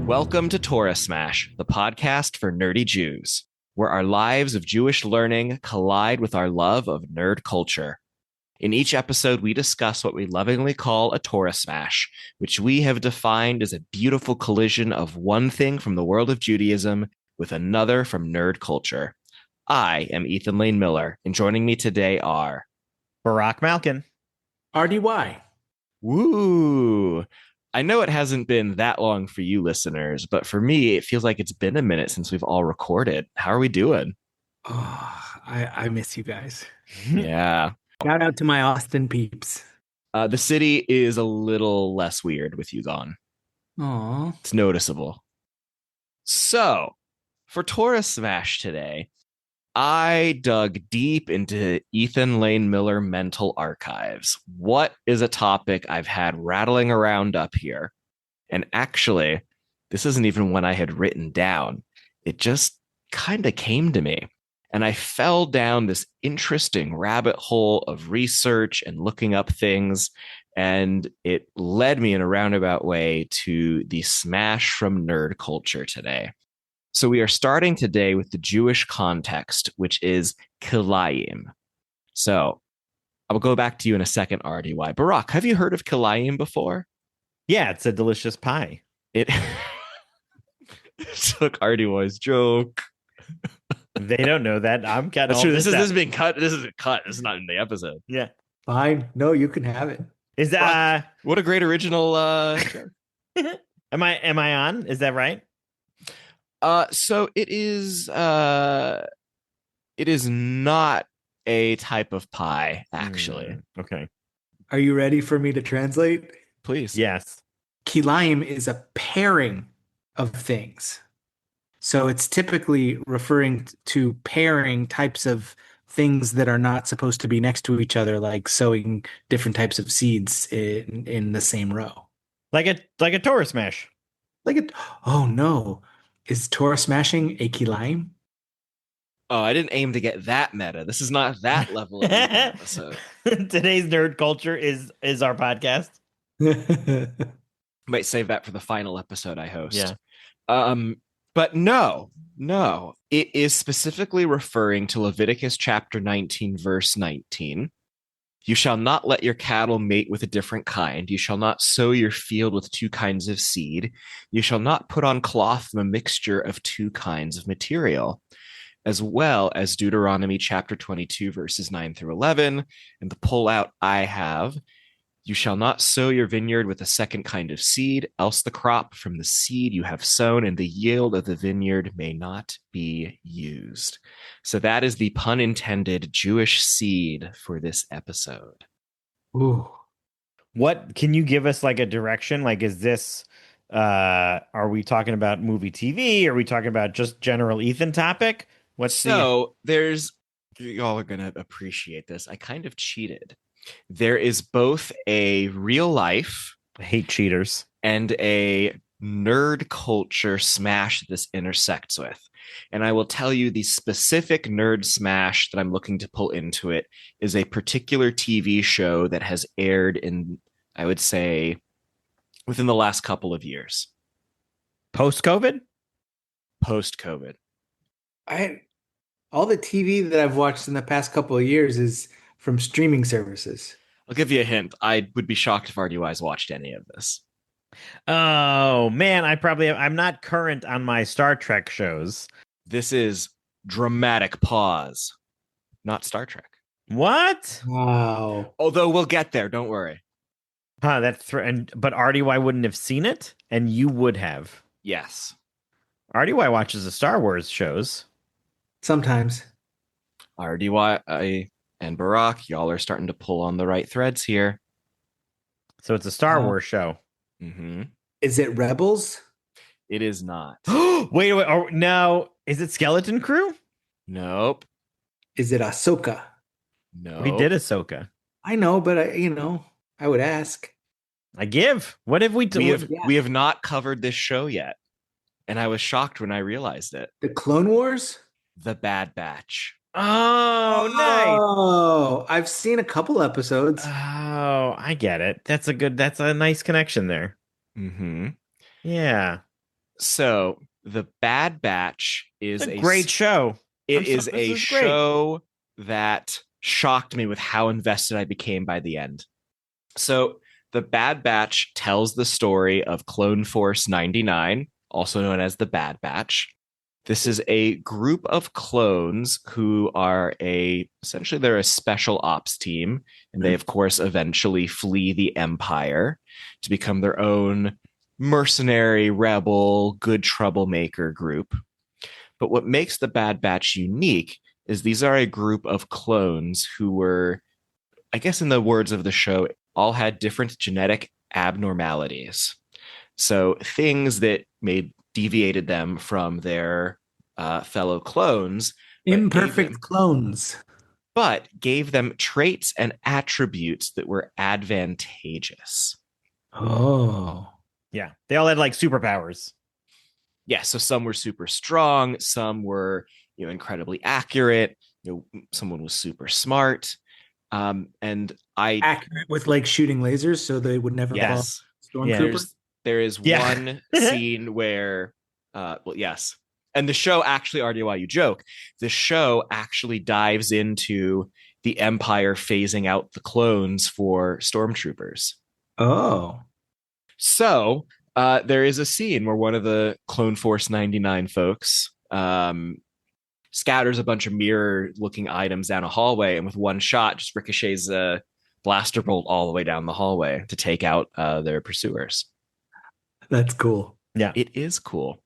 Welcome to Torah Smash, the podcast for nerdy Jews, where our lives of Jewish learning collide with our love of nerd culture. In each episode, we discuss what we lovingly call a Torah Smash, which we have defined as a beautiful collision of one thing from the world of Judaism with another from nerd culture. I am Ethan Lane Miller, and joining me today are Barack Malkin. RDY. Woo! I know it hasn't been that long for you listeners, but for me, it feels like it's been a minute since we've all recorded. How are we doing? Oh, I miss you guys. Yeah. Shout out to my Austin peeps. The city is a little less weird with you gone. Aw. It's noticeable. So, for Torah Smash today, I dug deep into Ethan Lane Miller mental archives. What is a topic I've had rattling around up here? And actually, this isn't even one I had written down. It just kind of came to me. And I fell down this interesting rabbit hole of research and looking up things. And it led me in a roundabout way to the smash from nerd culture today. So we are starting today with the Jewish context, which is Kilayim. So I'll go back to you in a second, RDY. Barak, have you heard of Kilayim before? Yeah, it's a delicious pie. It took RDY's joke. They don't know that. I'm kind of. This is being cut. This isn't cut. This is not in the episode. Yeah. Fine. No, you can have it. Is that what a great original Am I on? Is that right? So it is not a type of pie, actually. Okay. Are you ready for me to translate? Please. Yes. Kilayim is a pairing of things. So it's typically referring to pairing types of things that are not supposed to be next to each other, like sowing different types of seeds in the same row. Like a Torah smash. Oh no. Is Torah smashing a Kilayim? Oh, I didn't aim to get that meta. This is not that level of episode. Today's nerd culture is our podcast. Might save that for the final episode I host. Yeah. But no, it is specifically referring to Leviticus chapter 19, verse 19. You shall not let your cattle mate with a different kind. You shall not sow your field with two kinds of seed. You shall not put on cloth from a mixture of two kinds of material, as well as Deuteronomy chapter 22, verses 9 through 11. And the pullout I have, you shall not sow your vineyard with a second kind of seed, else the crop from the seed you have sown and the yield of the vineyard may not be used. So that is the pun intended Jewish seed for this episode. Ooh. What can you give us like a direction? Like, is this are we talking about movie TV? Are we talking about just general Ethan topic? There's y'all are gonna appreciate this. I kind of cheated. There is both a real life, I hate cheaters, and a nerd culture smash this intersects with. And I will tell you the specific nerd smash that I'm looking to pull into it is a particular TV show that has aired in, I would say, within the last couple of years. Post-COVID? Post-COVID. All the TV that I've watched in the past couple of years is from streaming services. I'll give you a hint. I would be shocked if RDY's watched any of this. Oh, man, I'm not current on my Star Trek shows. This is dramatic pause, not Star Trek. What? Wow. Although we'll get there, don't worry. Huh, but RDY wouldn't have seen it, and you would have. Yes. RDY watches the Star Wars shows. Sometimes. RDY and Barack, y'all are starting to pull on the right threads here. So it's a Star Wars show. Mm-hmm. Is it Rebels? It is not. Wait. No. Is it Skeleton Crew? Nope. Is it Ahsoka? No. We did Ahsoka. I know, but I would ask. I give. What have we done? We have not covered this show yet. And I was shocked when I realized it. The Clone Wars? The Bad Batch. Oh, nice. Oh, I've seen a couple episodes. Oh, I get it. That's a nice connection there. Mm-hmm. Yeah. So the Bad Batch It's is a great show. it is This a is great. show that shocked me with how invested I became by the end. So the Bad Batch tells the story of Clone Force 99, also known as the Bad Batch. This is a group of clones who are essentially they're a special ops team, and they of course eventually flee the Empire to become their own mercenary, rebel, good troublemaker group. But what makes the Bad Batch unique is these are a group of clones who were, I guess, in the words of the show, all had different genetic abnormalities. So things that made deviated them from their fellow clones, Imperfect clones. but gave them traits and attributes that were advantageous. Oh. Yeah. They all had like superpowers. Yeah, so some were super strong, some were incredibly accurate. Someone was super smart, and I Accurate with like shooting lasers so they would never fall yes, Yeah. stormtrooper. there is Yeah. one scene where, well, yes, and the show actually, RD, why you joke, the show actually dives into the Empire phasing out the clones for stormtroopers. Oh. So there is a scene where one of the Clone Force 99 folks scatters a bunch of mirror looking items down a hallway, and with one shot just ricochets a blaster bolt all the way down the hallway to take out their pursuers. That's cool. Yeah. It is cool.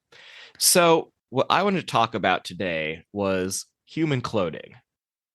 So what I wanted to talk about today was human cloning.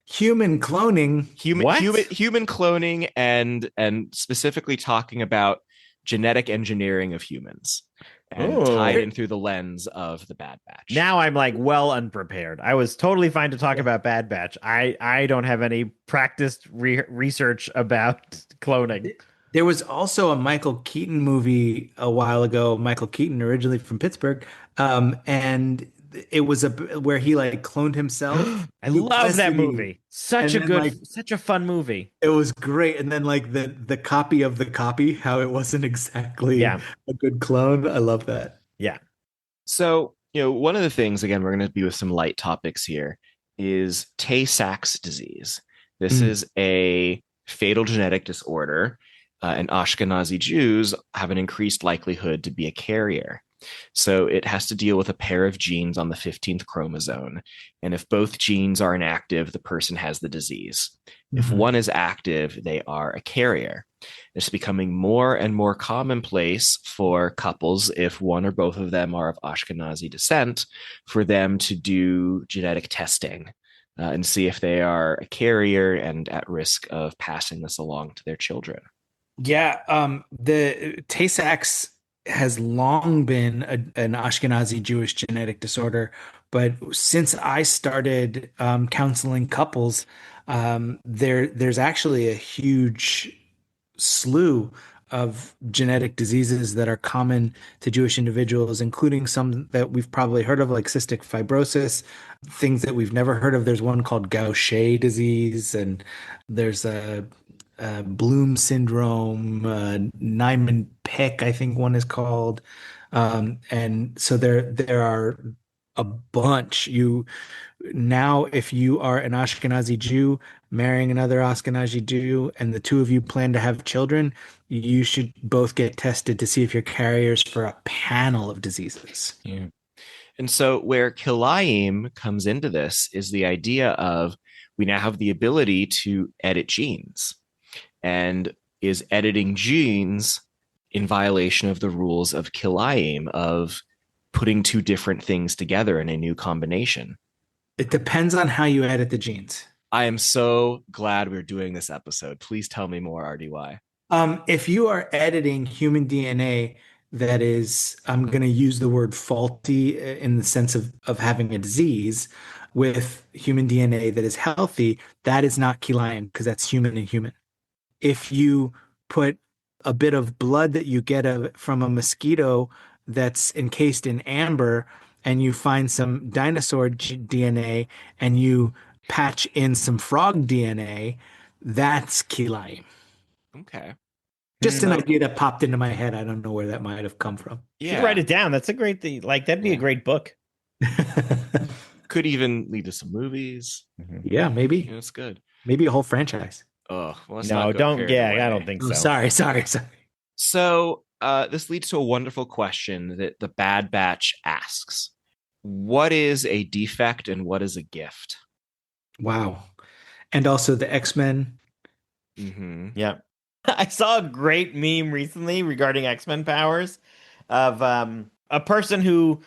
Human cloning. What? Human cloning, and specifically talking about genetic engineering of humans, and tied in through the lens of the Bad Batch. Now I'm like well unprepared. I was totally fine to talk about Bad Batch. I don't have any practiced research about cloning. There was also a Michael Keaton movie a while ago. Michael Keaton, originally from Pittsburgh, and it was where he like cloned himself. I love that Duplicity. movie. Such And a then, like, such a fun movie. It was great. And then like the copy of the copy, how it wasn't exactly Yeah. a good clone. I love that. Yeah. So, one of the things, again, we're going to be with some light topics here, is Tay-Sachs disease. This is a fatal genetic disorder, and Ashkenazi Jews have an increased likelihood to be a carrier. So it has to deal with a pair of genes on the 15th chromosome. And if both genes are inactive, the person has the disease. If one is active, they are a carrier. It's becoming more and more commonplace for couples, if one or both of them are of Ashkenazi descent, for them to do genetic testing and see if they are a carrier and at risk of passing this along to their children. Yeah, the Tay-Sachs has long been an Ashkenazi Jewish genetic disorder, but since I started counseling couples, there's actually a huge slew of genetic diseases that are common to Jewish individuals, including some that we've probably heard of, like cystic fibrosis, things that we've never heard of. There's one called Gaucher disease, and there's a Bloom syndrome, Niemann-Pick, I think one is called. And so there are a bunch. Now, if you are an Ashkenazi Jew marrying another Ashkenazi Jew, and the two of you plan to have children, you should both get tested to see if you're carriers for a panel of diseases. Yeah. And so where Kilayim comes into this is the idea of we now have the ability to edit genes. And is editing genes in violation of the rules of Kilayim, of putting two different things together in a new combination? It depends on how you edit the genes. I am so glad we're doing this episode. Please tell me more, RDY. If you are editing human DNA that is, I'm going to use the word faulty in the sense of having a disease, with human DNA that is healthy, that is not Kilayim, because that's human and human. If you put a bit of blood that you get from a mosquito that's encased in amber, and you find some dinosaur DNA and you patch in some frog DNA, that's Kilayim. Okay. Just an So, idea that popped into my head. I don't know where that might have come from. Should write yeah, it down. That's a great thing. Like that'd be a yeah. great book. Could even lead to some movies. Mhm. Yeah, maybe. It's good. Maybe a whole franchise. Oh, well, let's No, not go don't. carried Yeah, I don't away. think Oh, so. sorry. So, this leads to a wonderful question that the Bad Batch asks. What is a defect and what is a gift? Wow. And also the X-Men. Mm-hmm. Yeah. I saw a great meme recently regarding X-Men powers of a person who,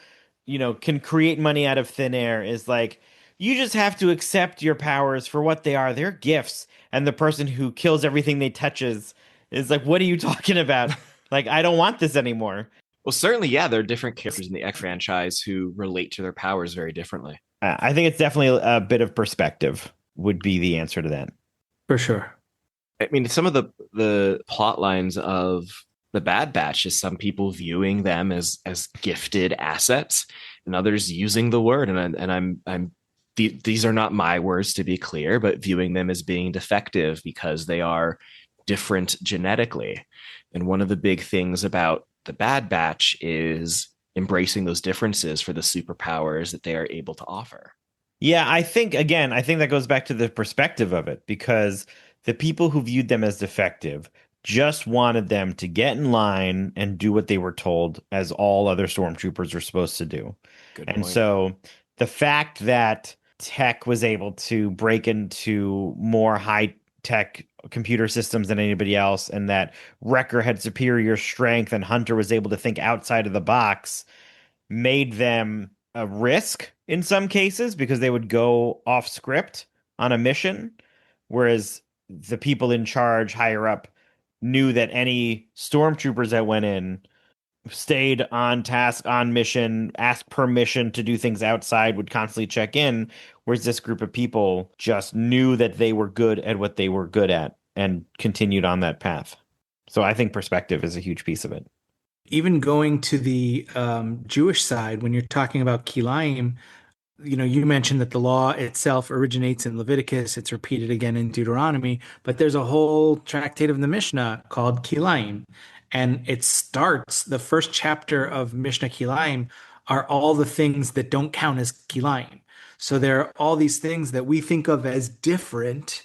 can create money out of thin air is like, you just have to accept your powers for what they are. They're gifts. And the person who kills everything they touches is like, what are you talking about? Like, I don't want this anymore. Well, certainly, yeah, there are different characters in the X franchise who relate to their powers very differently. I think it's definitely a bit of perspective would be the answer to that. For sure. I mean, some of the plot lines of the Bad Batch is some people viewing them as gifted assets, and others using the word. These are not my words to be clear, but viewing them as being defective because they are different genetically. And one of the big things about the Bad Batch is embracing those differences for the superpowers that they are able to offer. Yeah, I think that goes back to the perspective of it because the people who viewed them as defective just wanted them to get in line and do what they were told, as all other stormtroopers are supposed to do. Good And point. so the fact that Tech was able to break into more high tech computer systems than anybody else, and that Wrecker had superior strength and Hunter was able to think outside of the box made them a risk in some cases because they would go off script on a mission, whereas the people in charge higher up knew that any stormtroopers that went in stayed on task, on mission, asked permission to do things outside, would constantly check in, whereas this group of people just knew that they were good at what they were good at and continued on that path. So I think perspective is a huge piece of it. Even going to the Jewish side, when you're talking about Kilayim, you mentioned that the law itself originates in Leviticus. It's repeated again in Deuteronomy, but there's a whole tractate of the Mishnah called Kilayim. And it starts, the first chapter of Mishnah Kilayim are all the things that don't count as Kilayim. So there are all these things that we think of as different,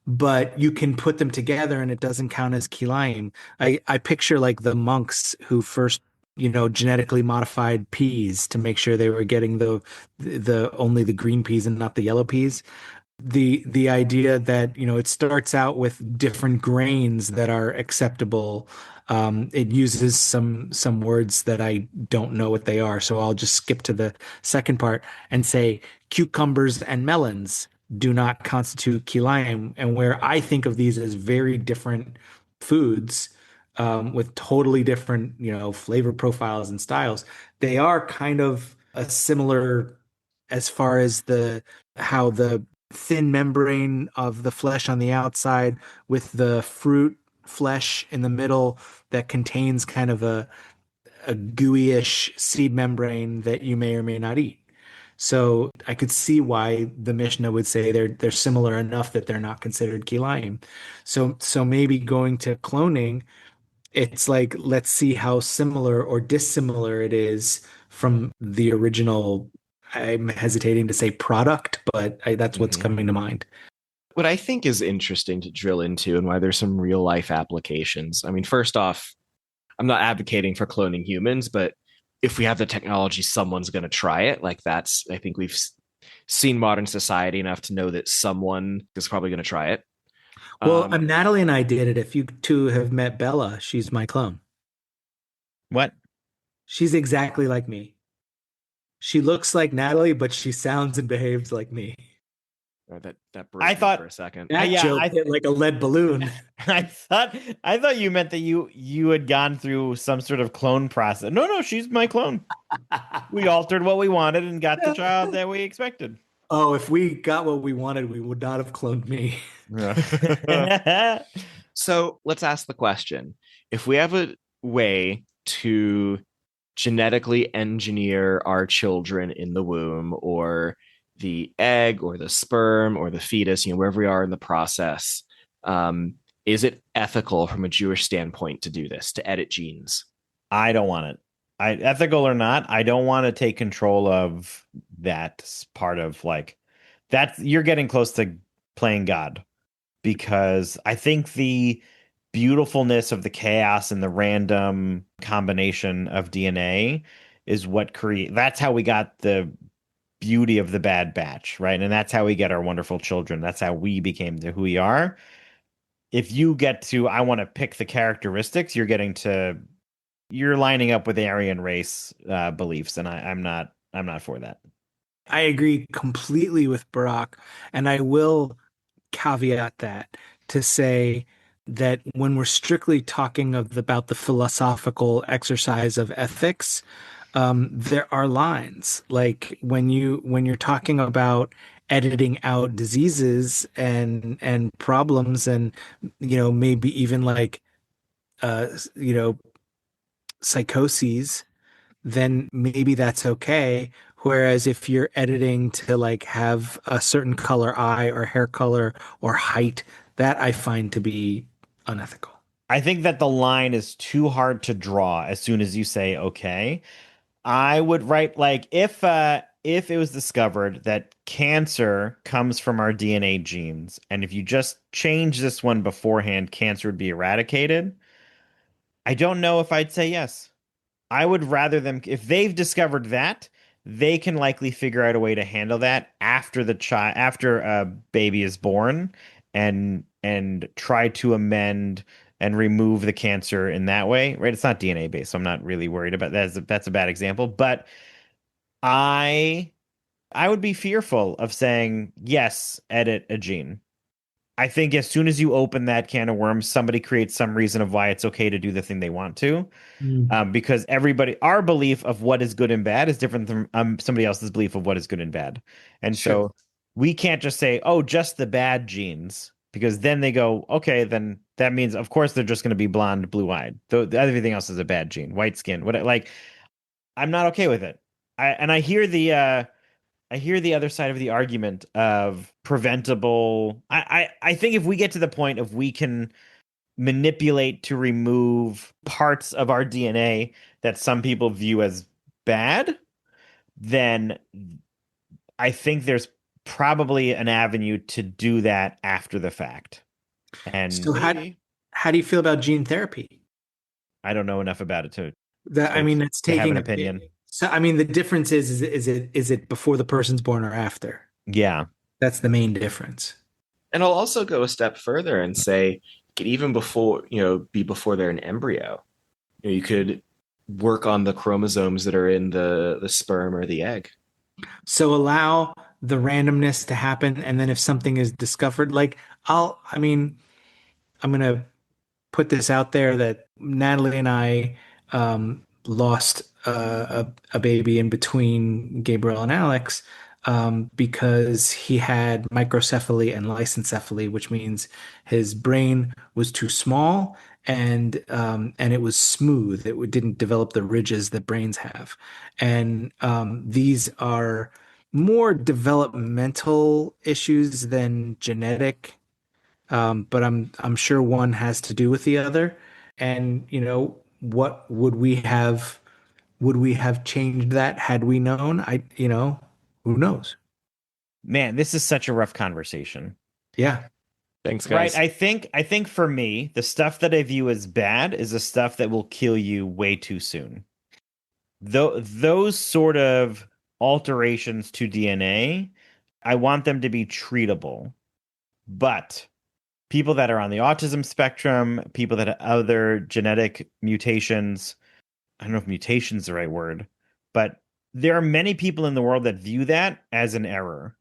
but you can put them together and it doesn't count as Kilayim. I picture like the monks who first genetically modified peas to make sure they were getting the only the green peas and not the yellow peas. The idea that it starts out with different grains that are acceptable. It uses some words that I don't know what they are, so I'll just skip to the second part and say cucumbers and melons do not constitute kilayim, and where I think of these as very different foods with totally different, flavor profiles and styles. They are kind of a similar as far as the how the thin membrane of the flesh on the outside with the fruit flesh in the middle that contains kind of a gooey-ish seed membrane that you may or may not eat. So I could see why the Mishnah would say they're similar enough that they're not considered kilayim. So maybe going to cloning, it's like, let's see how similar or dissimilar it is from the original. I'm hesitating to say product, but that's what's coming to mind. What I think is interesting to drill into and why there's some real life applications. I mean, first off, I'm not advocating for cloning humans, but if we have the technology, someone's going to try it. Like I think we've seen modern society enough to know that someone is probably going to try it. Well, Natalie and I did it. If you two have met Bella, she's my clone. What? She's exactly like me. She looks like Natalie, but she sounds and behaves like me. That I thought for a second. That joke hit like a lead balloon. I thought you meant that you had gone through some sort of clone process. No, she's my clone. We altered what we wanted and got the child that we expected. Oh, if we got what we wanted, we would not have cloned me. So let's ask the question. If we have a way to genetically engineer our children in the womb or the egg or the sperm or the fetus, wherever we are in the process, Is it ethical from a Jewish standpoint to do this, to edit genes? I don't want it. Ethical or not, I don't want to take control of that part of like that. You're getting close to playing God because I think the beautifulness of the chaos and the random combination of DNA is what create. That's how we got the beauty of the Bad Batch, right? And that's how we get our wonderful children. That's how we became who we are. If you get to, I want to pick the characteristics, you're lining up with Aryan race beliefs, and I'm not for that. I agree completely with Barack, and I will caveat that to say that when we're strictly talking about the philosophical exercise of ethics, there are lines like when you're talking about editing out diseases and problems and maybe even like uh you know psychoses, then maybe that's okay. Whereas if you're editing to like have a certain color eye or hair color or height, that I find to be unethical. I think that the line is too hard to draw as soon as you say okay. I would write like if it was discovered that cancer comes from our DNA genes, and if you just change this one beforehand, cancer would be eradicated. I don't know if I'd say yes. I would rather them if they've discovered that, they can likely figure out a way to handle that after a baby is born and try to amend and remove the cancer in that way, right? It's not DNA based, so I'm not really worried about that. That's a bad example, but I I would be fearful of saying yes, edit a gene. I think as soon as you open that can of worms, somebody creates some reason of why it's okay to do the thing they want to. Mm. Because our belief of what is good and bad is different from somebody else's belief of what is good and bad. And Sure. so we can't just say, oh, just the bad genes, because then they go, okay, then that means, of course, they're just going to be blonde, blue-eyed. Though everything else is a bad gene, white skin. What like, I'm not okay with it. I hear the other side of the argument of preventable. I think if we get to the point of we can manipulate to remove parts of our DNA that some people view as bad, then I think there's probably an avenue to do that after the fact. And So maybe how do you feel about gene therapy? I don't know enough about it That I to, mean, it's to have taking an a bit. opinion. So I mean, the difference is it before the person's born or after? Yeah. That's the main difference. And I'll also go a step further and say, it could even be before they're an embryo. You could work on the chromosomes that are in the sperm or the egg. So allow the randomness to happen, and then if something is discovered, like I mean, I'm gonna put this out there that Natalie and I lost a baby in between Gabriel and Alex because he had microcephaly and lysencephaly, which means his brain was too small and it was smooth. It didn't develop the ridges that brains have, and these are more developmental issues than genetic, but I'm sure one has to do with the other. And what would we have changed that had we known? Who knows? Man, this is such a rough conversation. Yeah. Thanks, Right. guys. I think for me, the stuff that I view as bad is the stuff that will kill you way too soon. Those sort of alterations to DNA, I want them to be treatable. But people that are on the autism spectrum, people that have other genetic mutations, I don't know if mutation is the right word, but there are many people in the world that view that as an error.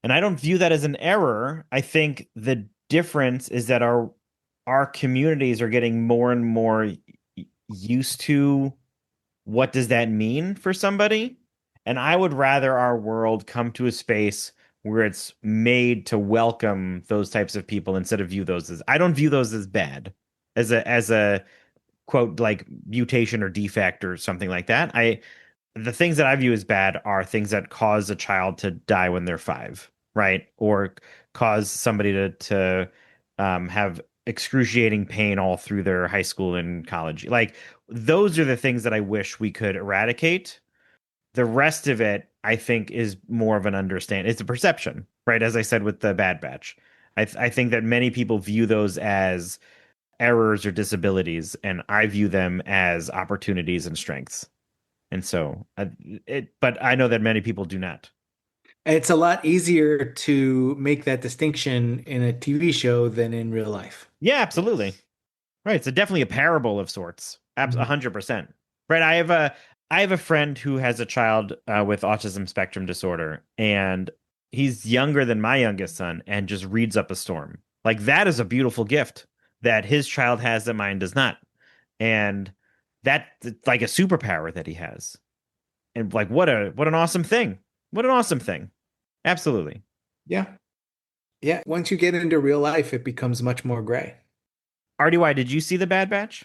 And I don't view that as an error. I think the difference is that our communities are getting more and more used to what does that mean for somebody? And I would rather our world come to a space where it's made to welcome those types of people instead of view those as I don't view those as bad as a quote like mutation or defect or something like that. I The things that I view as bad are things that cause a child to die when they're 5, right? Or cause somebody to have excruciating pain all through their high school and college. Like those are the things that I wish we could eradicate. The rest of it, I think, is more of an understand. It's a perception, right? As I said with the Bad Batch, I think that many people view those as errors or disabilities, and I view them as opportunities and strengths. And so, but I know that many people do not. It's a lot easier to make that distinction in a TV show than in real life. Yeah, absolutely. Right. It's definitely a parable of sorts. 100%. Right. I have a friend who has a child with autism spectrum disorder, and he's younger than my youngest son and just reads up a storm. Like that is a beautiful gift that his child has that mine does not. And that's like a superpower that he has. And like what an awesome thing. What an awesome thing. Absolutely. Yeah. Yeah. Once you get into real life, it becomes much more gray. RDY, did you see the Bad Batch?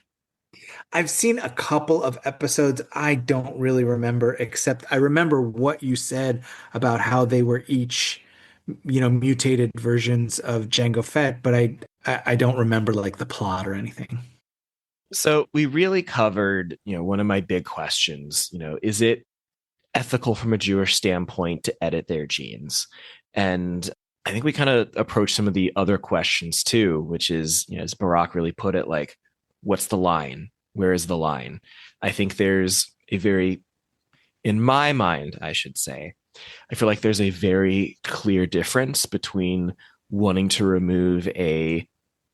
I've seen a couple of episodes. I don't really remember, except I remember what you said about how they were each, mutated versions of Jango Fett, but I don't remember like the plot or anything. So we really covered, one of my big questions, is it ethical from a Jewish standpoint to edit their genes? And I think we kind of approached some of the other questions too, which is, as Barack really put it, like, what's the line? Where is the line? I think there's in my mind, I should say, I feel like there's a very clear difference between wanting to remove a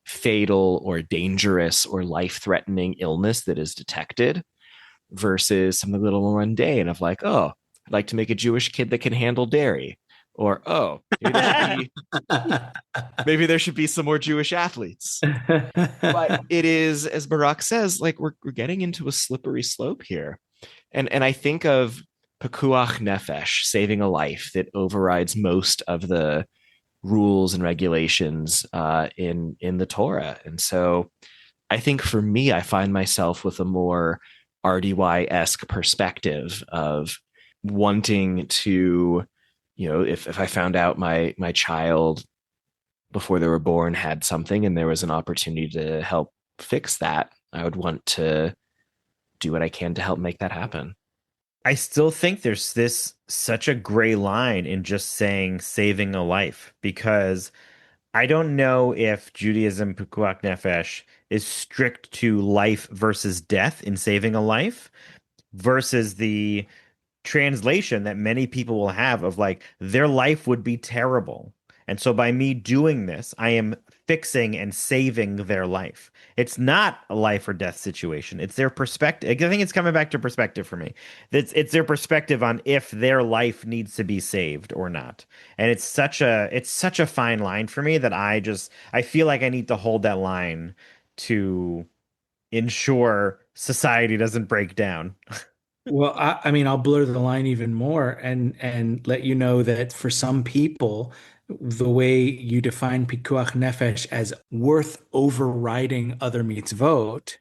fatal or dangerous or life-threatening illness that is detected versus something a little more mundane of like, oh, I'd like to make a Jewish kid that can handle dairy. Or, oh, maybe there should be some more Jewish athletes. But it is, as Barak says, like we're getting into a slippery slope here. And I think of Pekuach Nefesh, saving a life, that overrides most of the rules and regulations in the Torah. And so I think for me, I find myself with a more RDY-esque perspective of wanting to, if I found out my child before they were born had something and there was an opportunity to help fix that, I would want to do what I can to help make that happen. I still think there's such a gray line in just saying saving a life, because I don't know if Judaism Pekuach Nefesh is strict to life versus death in saving a life versus the translation that many people will have of like their life would be terrible. And so by me doing this, I am fixing and saving their life. It's not a life or death situation. It's their perspective. I think it's coming back to perspective for me. It's their perspective on if their life needs to be saved or not. And it's such a fine line for me that I feel like I need to hold that line to ensure society doesn't break down. Well, I mean, I'll blur the line even more and let you know that for some people, the way you define pikuach nefesh as worth overriding other mitzvot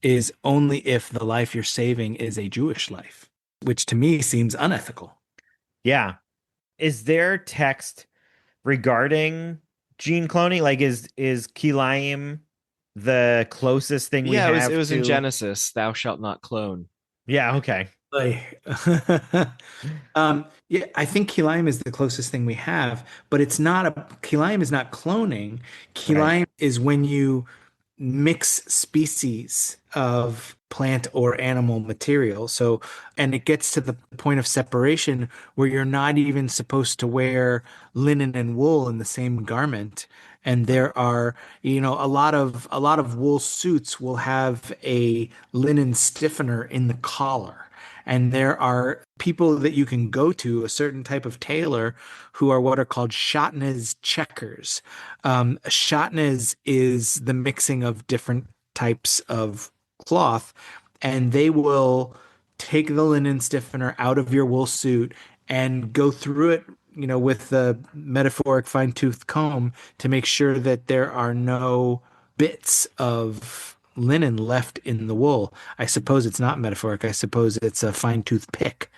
is only if the life you're saving is a Jewish life, which to me seems unethical. Yeah. Is there text regarding gene cloning? Like is Kilayim the closest thing we Yeah, have it was in to Genesis, thou shalt not clone. Yeah, okay. Like, yeah, I think Kilayim is the closest thing we have, but Kilayim is not cloning. Right. Kilayim is when you mix species of plant or animal material. So, and it gets to the point of separation where you're not even supposed to wear linen and wool in the same garment. And there are, a lot of wool suits will have a linen stiffener in the collar. And there are people that you can go to, a certain type of tailor, who are what are called shatnez checkers. Shatnez is the mixing of different types of cloth, and they will take the linen stiffener out of your wool suit and go through it, with the metaphoric fine-tooth comb to make sure that there are no bits of linen left in the wool. I suppose it's not metaphoric. I suppose it's a fine-tooth pick.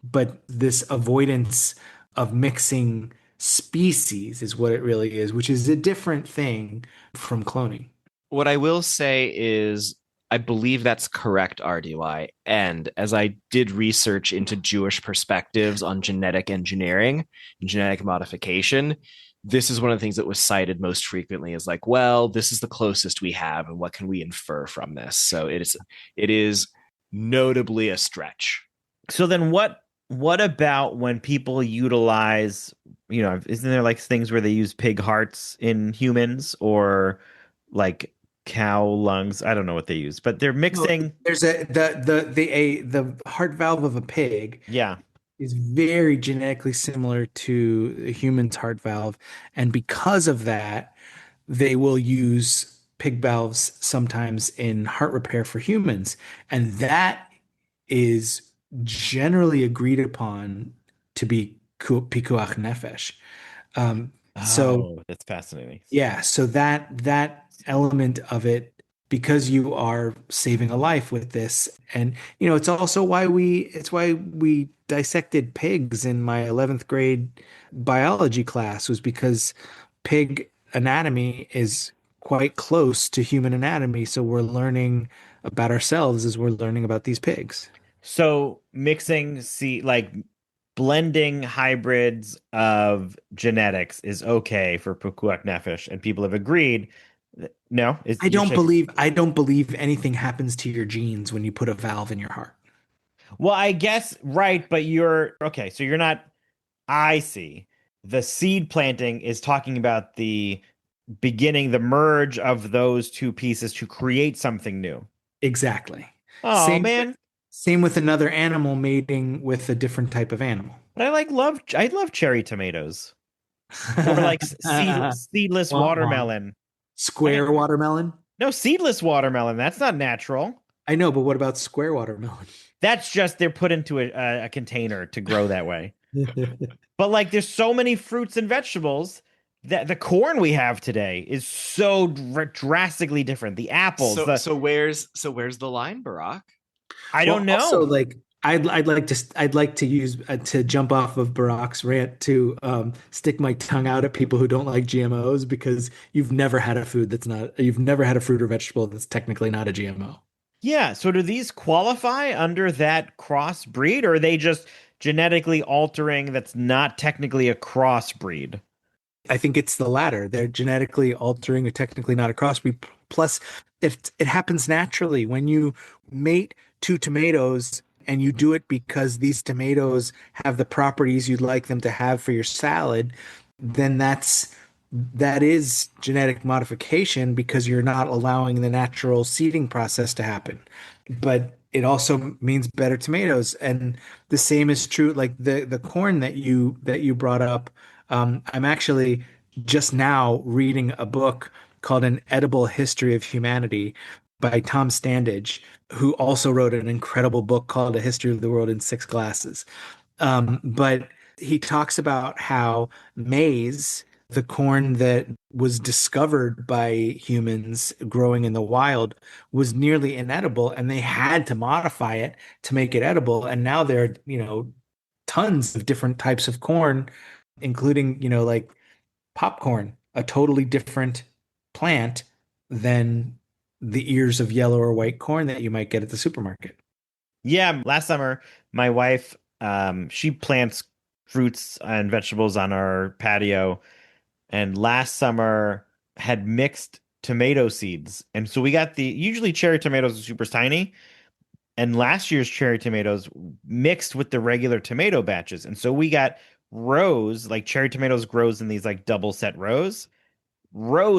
But this avoidance of mixing species is what it really is, which is a different thing from cloning. What I will say is, I believe that's correct, RDY. And as I did research into Jewish perspectives on genetic engineering and genetic modification, this is one of the things that was cited most frequently as like, well, this is the closest we have, and what can we infer from this? So it is notably a stretch. So then what about when people utilize, isn't there like things where they use pig hearts in humans or like cow lungs? I don't know what they use, but they're No, mixing. there's the heart valve of a pig Yeah. is very genetically similar to the human's heart valve, and because of that, they will use pig valves sometimes in heart repair for humans, and that is generally agreed upon to be pikuach nefesh. So Oh, that's fascinating. yeah, so that element of it, because you are saving a life with this, and it's also why we dissected pigs in my 11th grade biology class, was because pig anatomy is quite close to human anatomy, so we're learning about ourselves as we're learning about these pigs. So mixing like blending hybrids of genetics is okay for Pukuak Nefesh, and people have agreed. No, is I you're don't shaking. believe I don't believe anything happens to your genes when you put a valve in your heart. Well, I guess right, but you're okay. So you're not. I see. The seed planting is talking about the beginning, the merge of those two pieces to create something new. Exactly. Oh Same man, same with another animal mating with a different type of animal. but I love cherry tomatoes or like seedless Womp womp. watermelon. I Square watermelon? No, seedless watermelon. That's not natural. I know, but what about square watermelon? That's just they're put into a container to grow that way. But like, there's so many fruits and vegetables that the corn we have today is so drastically different. The apples, So where's the line, Barack? I Well, don't also, know. like, I'd like to use to jump off of Barack's rant to stick my tongue out at people who don't like GMOs, because you've never had a fruit or vegetable that's technically not a GMO. Yeah. So do these qualify under that crossbreed, or are they just genetically altering that's not technically a crossbreed? I think it's the latter. They're genetically altering or technically not a crossbreed. Plus, it happens naturally when you mate two tomatoes, and you do it because these tomatoes have the properties you'd like them to have for your salad, then that is genetic modification, because you're not allowing the natural seeding process to happen. But it also means better tomatoes, and the same is true. Like the corn that you brought up. I'm actually just now reading a book called An Edible History of Humanity by Tom Standage, who also wrote an incredible book called A History of the World in Six Glasses. But he talks about how maize, the corn that was discovered by humans growing in the wild, was nearly inedible, and they had to modify it to make it edible. And now there are, tons of different types of corn, including, like popcorn, a totally different plant than the ears of yellow or white corn that you might get at the supermarket. Yeah, last summer, my wife, she plants fruits and vegetables on our patio, and last summer had mixed tomato seeds. And so we got usually cherry tomatoes are super tiny, and last year's cherry tomatoes mixed with the regular tomato batches. And so we got rows, like cherry tomatoes grows in these like double set rows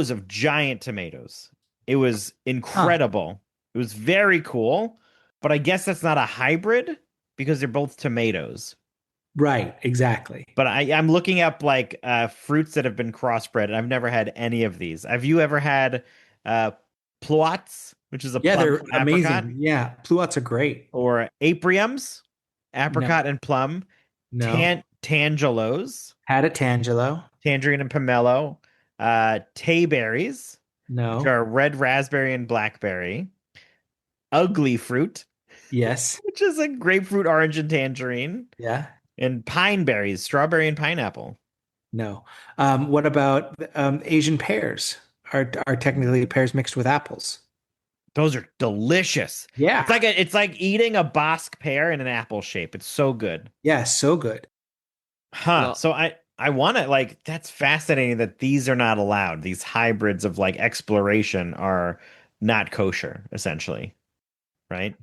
of giant tomatoes. It was Huh. incredible. It was very cool, but I guess that's not a hybrid because they're both tomatoes. Right, exactly. But I'm looking up like fruits that have been crossbred, and I've never had any of these. Have you ever had uh, pluots, which is a Yeah, plum they're apricot, amazing. Yeah, pluots are great. or apriums, No, apricot and plum, no. tangelos, Had a tangelo. tangerine and pomelo, tayberries, which No. are red raspberry and blackberry, ugly fruit, Yes. which is a grapefruit, orange, and tangerine, Yeah. and pine berries, strawberry and pineapple. No. What about Asian pears? are technically pears mixed with apples. Those are delicious. Yeah. It's like eating a Bosque pear in an apple shape. It's so good. Yeah, so good. Huh. Well, So I want to like that's fascinating that these are not allowed. These hybrids of like exploration are not kosher, essentially, right?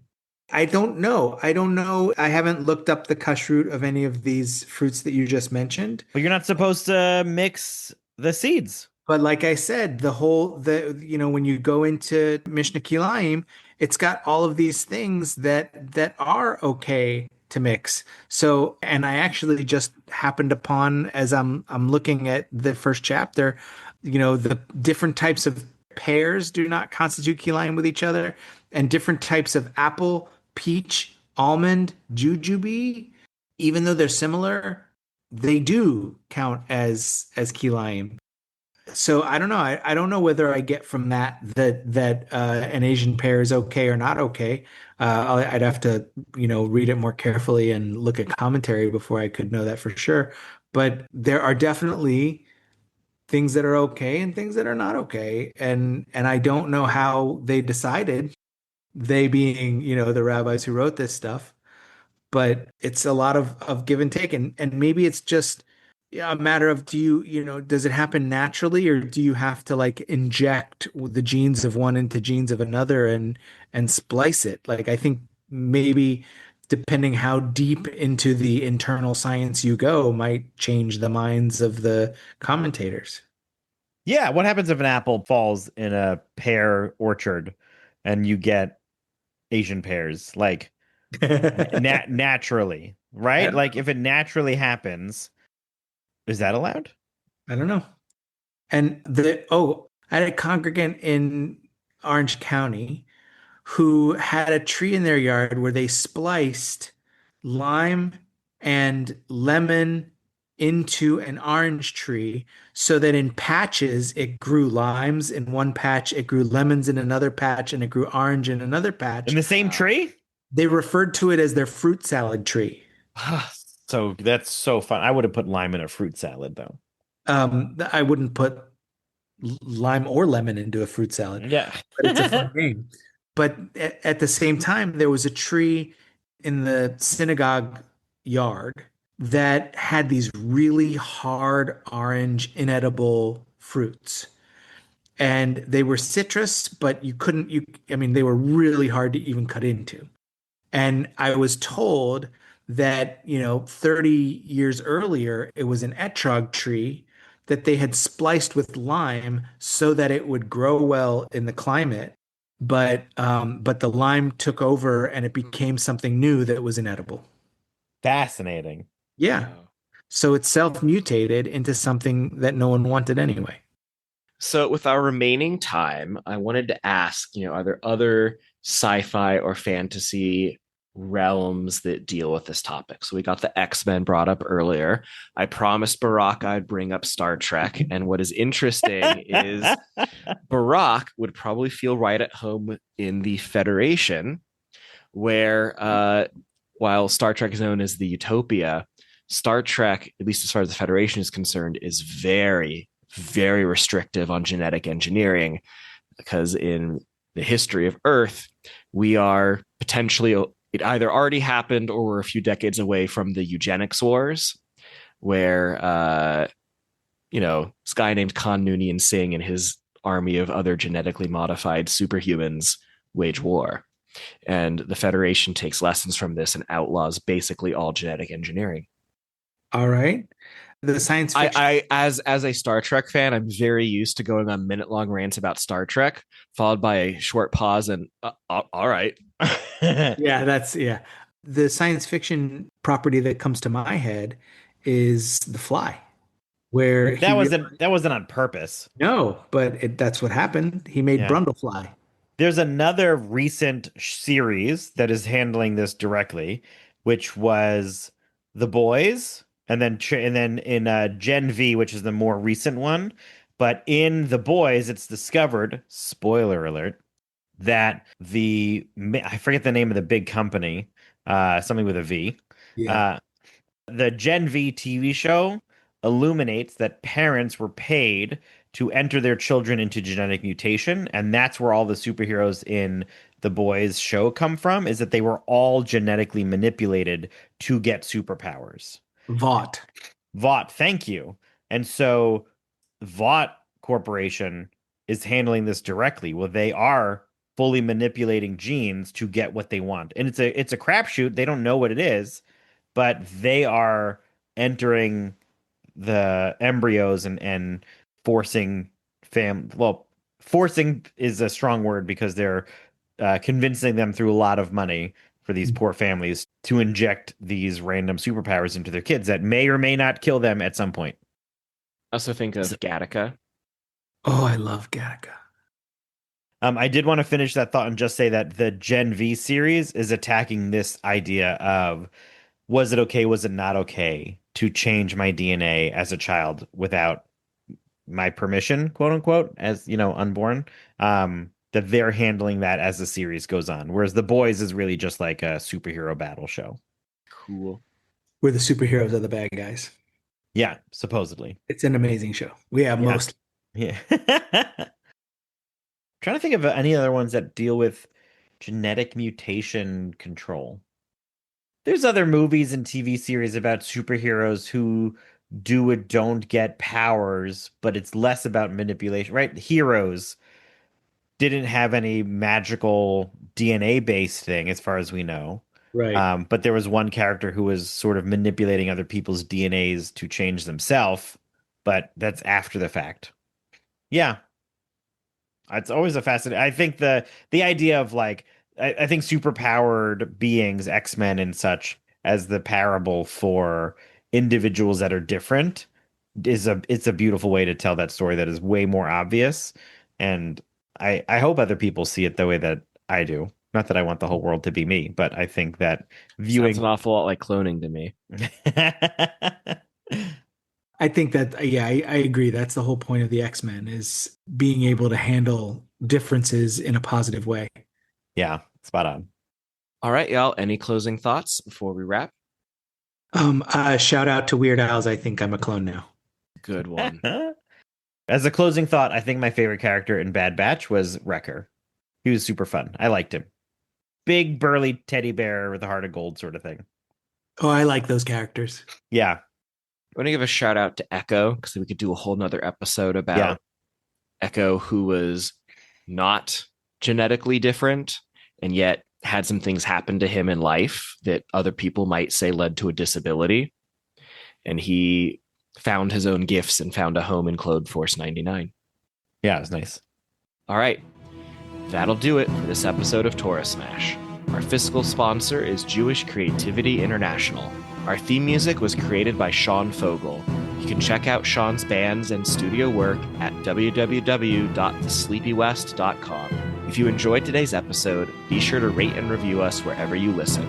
I don't know. I don't know. I haven't looked up the kashrut of any of these fruits that you just mentioned. But you're not supposed to mix the seeds. But like I said, when you go into Mishnah Kilayim, it's got all of these things that are okay to mix. So, and I actually just happened upon as I'm looking at the first chapter, the different types of pears do not constitute Kilayim with each other, and different types of apple, peach, almond, jujube, even though they're similar, they do count as Kilayim. So I don't know. I don't know whether I get from that an Asian pear is okay or not okay. I'd have to, read it more carefully and look at commentary before I could know that for sure. But there are definitely things that are okay and things that are not okay. And I don't know how they decided, they being, the rabbis who wrote this stuff, but it's a lot of give and take, and maybe it's just a matter of does it happen naturally, or do you have to like inject the genes of one into genes of another and splice it? Like I think maybe depending how deep into the internal science you go might change the minds of the commentators. Yeah, what happens if an apple falls in a pear orchard and you get Asian pears? Like naturally, I right? don't Like know. if it naturally happens, is that allowed? I don't know. And I had a congregant in Orange County who had a tree in their yard where they spliced lime and lemon into an orange tree so that in patches it grew limes in one patch, it grew lemons in another patch, and it grew orange in another In patch. the same tree? They referred to it as their fruit salad tree. So that's so fun. I would have put lime in a fruit salad though. I wouldn't put lime or lemon into a fruit salad, Yeah. but it's a fun game. But at the same time, there was a tree in the synagogue yard that had these really hard orange inedible fruits. And they were citrus, but I mean, they were really hard to even cut into. And I was told that, 30 years earlier, it was an etrog tree that they had spliced with lime so that it would grow well in the climate. But the lime took over and it became something new that was inedible. Fascinating. Yeah. So it self-mutated into something that no one wanted anyway. So, with our remaining time, I wanted to ask, are there other sci-fi or fantasy realms that deal with this topic? So, we got the X-Men brought up earlier. I promised Barack I'd bring up Star Trek. And what is interesting is Barack would probably feel right at home in the Federation, where while Star Trek is known as the Utopia, Star Trek, at least as far as the Federation is concerned, is very, very restrictive on genetic engineering, because in the history of Earth, we are potentially, it either already happened or we're a few decades away from the eugenics wars, where, this guy named Khan Noonien Singh and his army of other genetically modified superhumans wage war. And the Federation takes lessons from this and outlaws basically all genetic engineering. All right. The science fiction. As a Star Trek fan, I'm very used to going on minute-long rants about Star Trek, followed by a short pause and all right. Yeah. The science fiction property that comes to my head is The Fly, where he That wasn't on purpose. no, but that's what happened. He made Yeah. Brundlefly. There's another recent series that is handling this directly, which was The Boys, and then in Gen V, which is the more recent one. But in The Boys, it's discovered, spoiler alert, that I forget the name of the big company, something with a V. Yeah. Uh, the Gen V TV show illuminates that parents were paid to enter their children into genetic mutation. And that's where all the superheroes in the boys show come from, is that they were all genetically manipulated to get superpowers. Vought. Vought, thank you. And so Vought Corporation is handling this directly. Well, they are fully manipulating genes to get what they want. And it's a crapshoot. They don't know what it is, but they are entering the embryos and forcing forcing is a strong word because they're convincing them through a lot of money for these poor families to inject these random superpowers into their kids that may or may not kill them at some point. I also think of Gattaca. Oh, I love Gattaca. I did want to finish that thought and just say that the Gen V series is attacking this idea of, was it okay, was it not okay to change my DNA as a child without my permission, quote unquote, as, unborn. That they're handling that as the series goes on. Whereas The Boys is really just like a superhero battle show. Cool. Where the superheroes are the bad guys. Yeah, supposedly. It's an amazing show. We have most. Yeah. Trying to think of any other ones that deal with genetic mutation control. There's other movies and TV series about superheroes who do or don't get powers, but it's less about manipulation, right? Heroes didn't have any magical DNA-based thing, as far as we know. Right. But there was one character who was sort of manipulating other people's DNAs to change themselves, but that's after the fact. Yeah. It's always a fascinating. I think the idea of like, I think superpowered beings, X-Men and such, as the parable for individuals that are different it's a beautiful way to tell that story that is way more obvious. And I hope other people see it the way that I do. Not that I want the whole world to be me, but I think that viewing Sounds an awful lot like cloning to me. I think that, yeah, I agree. That's the whole point of the X-Men, is being able to handle differences in a positive way. Yeah, spot on. All right, y'all. Any closing thoughts before we wrap? Shout out to Weird Al's I Think I'm a Clone Now. Good one. As a closing thought, I think my favorite character in Bad Batch was Wrecker. He was super fun. I liked him. Big, burly teddy bear with a heart of gold sort of thing. Oh, I like those characters. Yeah. I want to give a shout out to Echo, because we could do a whole nother episode about Echo, who was not genetically different and yet had some things happen to him in life that other people might say led to a disability. And he found his own gifts and found a home in Clone Force 99. Yeah, it was nice. All right. That'll do it for this episode of Torah Smash. Our fiscal sponsor is Jewish Creativity International. Our theme music was created by Sean Fogel. You can check out Sean's bands and studio work at www.thesleepywest.com. If you enjoyed today's episode, be sure to rate and review us wherever you listen.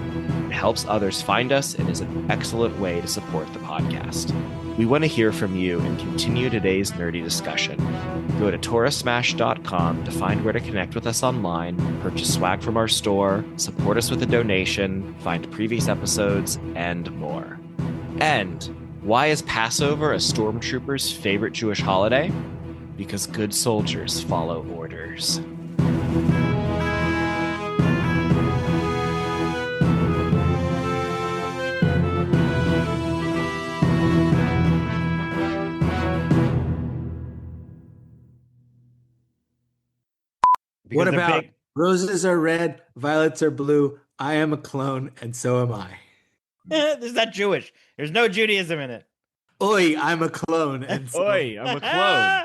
It helps others find us and is an excellent way to support the podcast. We want to hear from you and continue today's nerdy discussion. Go to torahsmash.com to find where to connect with us online, purchase swag from our store, support us with a donation, find previous episodes, and more. And why is Passover a stormtrooper's favorite Jewish holiday? Because good soldiers follow orders. What about roses are red, violets are blue, I am a clone, and so am I. This is not Jewish. There's no Judaism in it. Oi, I'm a clone, and so Oi, I'm a clone.